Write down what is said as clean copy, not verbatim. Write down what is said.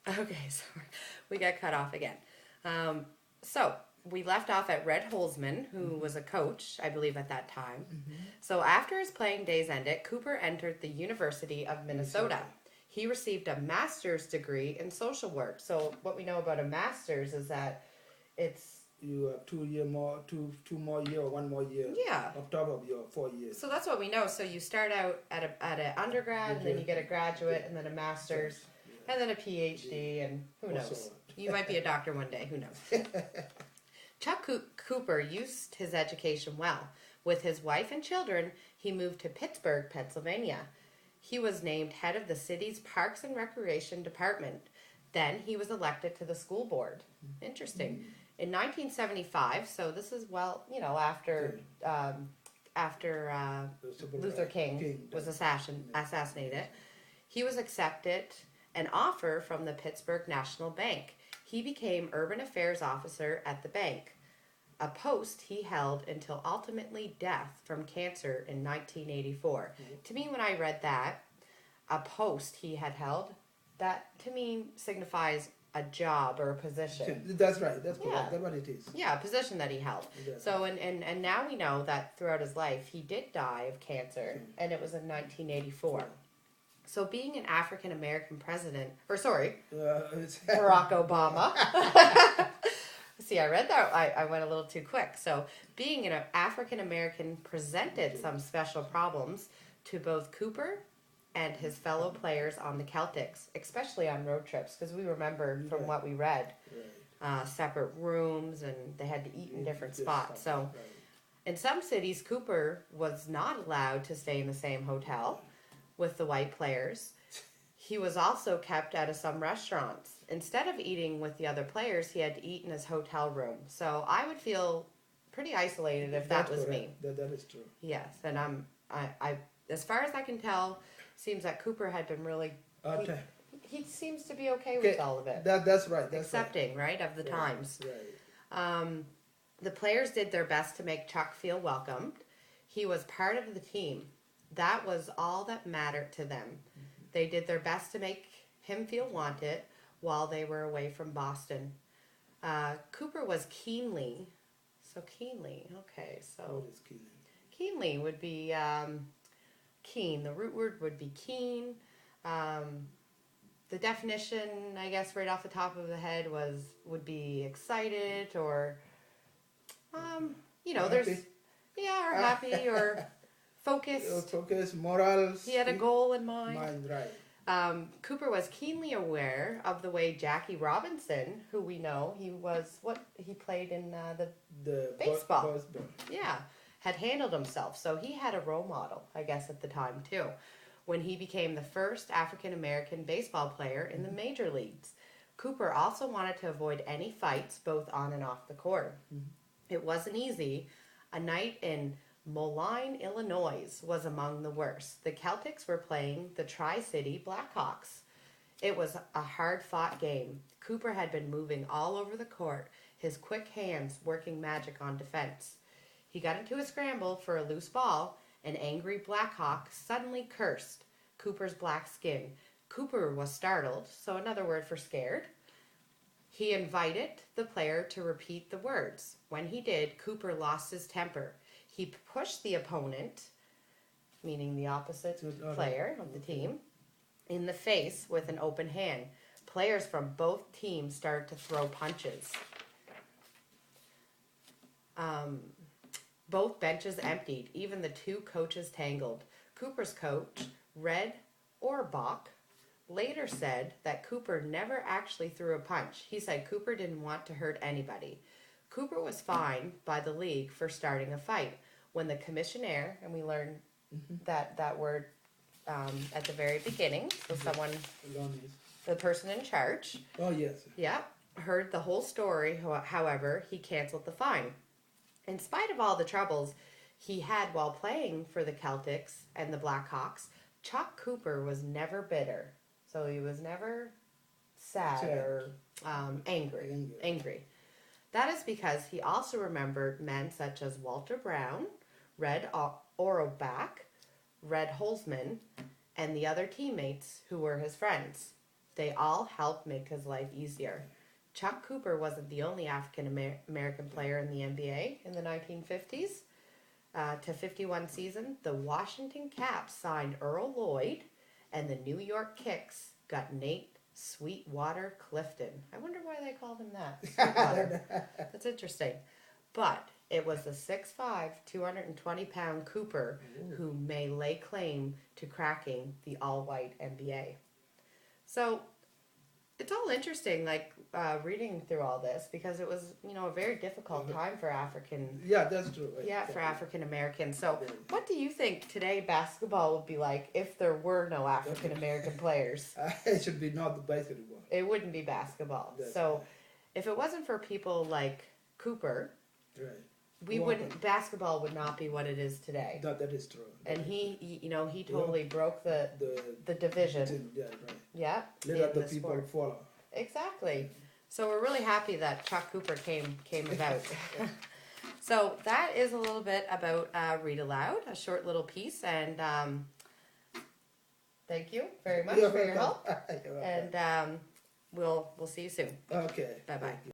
Okay, so we got cut off again. So we left off at Red Holzman, who was a coach, I believe, at that time. So after his playing days ended, Cooper entered the University of Minnesota. He received a master's degree in social work. So what we know about a master's is that it's You have 2 year more, two more year or 1 more year. Yeah. On top of your 4 years. So that's what we know. So you start out at an undergrad, and then you get a graduate, and then a master's, and then a PhD, and who knows? You might be a doctor one day. Who knows? Chuck Cooper used his education well. With his wife and children, he moved to Pittsburgh, Pennsylvania. He was named head of the city's Parks and Recreation Department. Then he was elected to the school board. Interesting. In 1975, so this is after Luther King was assassinated, he was accepted an offer from the Pittsburgh National Bank. He became urban affairs officer at the bank, a post he held until ultimately death from cancer in 1984. To me, when I read that, a post he had held, that to me signifies a job or a position. That's right. That's correct. That's what it is. Yeah, a position that he held. Exactly. So, and now we know that throughout his life, he did die of cancer, and it was in 1984. So being an African-American president, Barack Obama. See, I read that. I went a little too quick. So being an African-American presented some special problems to both Cooper and his fellow players on the Celtics, especially on road trips, because we remember from what we read, separate rooms, and they had to eat in different spots. So in some cities, Cooper was not allowed to stay in the same hotel with the white players. He was also kept out of some restaurants. Instead of eating with the other players, he had to eat in his hotel room. So I would feel pretty isolated if that was me. That is true. Yes, and I as far as I can tell, seems that Cooper had been really. He seems to be okay with all of it. That's right. That's accepting, right, of the times. Right. The players did their best to make Chuck feel welcomed. He was part of the team. That was all that mattered to them. They did their best to make him feel wanted while they were away from Boston. Cooper was keenly. Okay, so. What is keenly? Keenly would be keen. The root word would be keen. The definition, I guess, right off the top of the head would be excited or, there's, or happy or focused. Focus, morals. He had a goal in mind. Right. Cooper was keenly aware of the way Jackie Robinson, who we know, he played in the baseball. Yeah, had handled himself. So he had a role model, I guess, at the time too, when he became the first African-American baseball player in the major leagues. Cooper also wanted to avoid any fights, both on and off the court. It wasn't easy. A night in Moline, Illinois was among the worst. The Celtics were playing the Tri-City Blackhawks. It was a hard-fought game. Cooper had been moving all over the court, his quick hands working magic on defense. He got into a scramble for a loose ball. An angry Blackhawk suddenly cursed Cooper's black skin. Cooper was startled, so another word for scared. He invited the player to repeat the words. When he did, Cooper lost his temper. He pushed the opponent, meaning the opposite player of the team, in the face with an open hand. Players from both teams started to throw punches. Both benches emptied. Even the two coaches tangled. Cooper's coach, Red Auerbach, later said that Cooper never actually threw a punch. He said Cooper didn't want to hurt anybody. Cooper was fined by the league for starting a fight. When the commissioner, and we learned that word at the very beginning, so someone, the person in charge. Oh, yes. Yeah, heard the whole story. However, he canceled the fine. In spite of all the troubles he had while playing for the Celtics and the Blackhawks, Chuck Cooper was never bitter. So he was never sad or angry. That is because he also remembered men such as Walter Brown, Red Auerbach, Red Holzman, and the other teammates who were his friends. They all helped make his life easier. Chuck Cooper wasn't the only African American player in the NBA in the 1950s. To 51 season, the Washington Caps signed Earl Lloyd, and the New York Knicks got Nate Sweetwater Clifton. I wonder why they called him that. Sweetwater. That's interesting. But it was the 6'5", 220-pound Cooper who may lay claim to cracking the all-white NBA. So it's all interesting, like reading through all this, because it was, a very difficult time for African. Yeah, that's true. Yeah, for African Americans. So, what do you think today basketball would be like if there were no African American players? It should be not the basketball. It wouldn't be basketball. So, if it wasn't for people like Cooper, basketball would not be what it is today. That is true. And he totally broke the division. Yeah, right. Yeah. Let other people follow. Exactly. So we're really happy that Chuck Cooper came about. So that is a little bit about Read Aloud, a short little piece, and thank you very much for your help. And we'll see you soon. Okay. Bye bye.